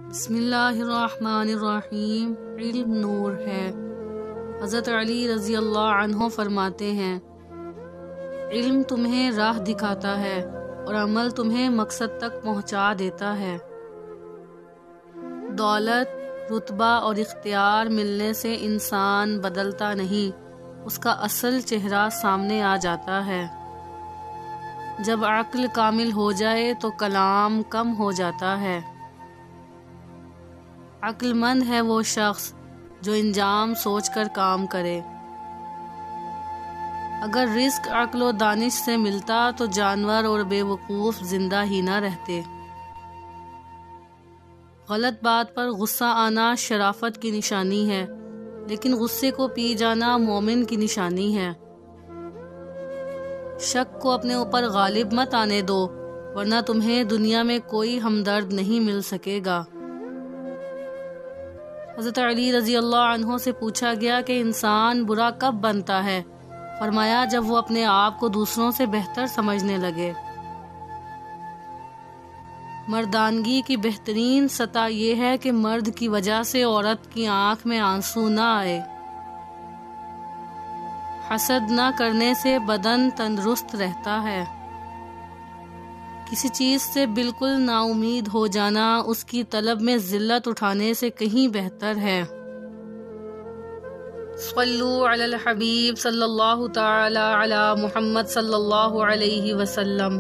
بسم اللہ الرحمن الرحیم۔ علم نور ہے۔ حضرت علی رضی اللہ عنہ فرماتے ہیں، علم تمہیں راہ دکھاتا ہے اور عمل تمہیں مقصد تک پہنچا دیتا ہے۔ دولت، رتبہ اور اختیار ملنے سے انسان بدلتا نہیں، اس کا اصل چہرہ سامنے آ جاتا ہے۔ جب عقل کامل ہو جائے تو کلام کم ہو جاتا ہے۔ عقل مند ہے وہ شخص جو انجام سوچ کر کام کرے۔ اگر رزق عقل و دانش سے ملتا تو جانور اور بے وقوف زندہ ہی نہ رہتے۔ غلط بات پر غصہ آنا شرافت کی نشانی ہے، لیکن غصے کو پی جانا مومن کی نشانی ہے۔ شک کو اپنے اوپر غالب مت آنے دو، ورنہ تمہیں دنیا میں کوئی ہمدرد نہیں مل سکے گا۔ حضرت علی رضی اللہ عنہ سے پوچھا گیا کہ انسان برا کب بنتا ہے؟ فرمایا، جب وہ اپنے آپ کو دوسروں سے بہتر سمجھنے لگے۔ مردانگی کی بہترین سطح یہ ہے کہ مرد کی وجہ سے عورت کی آنکھ میں آنسو نہ آئے۔ حسد نہ کرنے سے بدن تندرست رہتا ہے۔ کسی چیز سے بالکل نا امید ہو جانا اس کی طلب میں ذلت اٹھانے سے کہیں بہتر ہے۔ صلو علی الحبیب صلی اللہ تعالی علی محمد صلی اللہ علیہ وسلم۔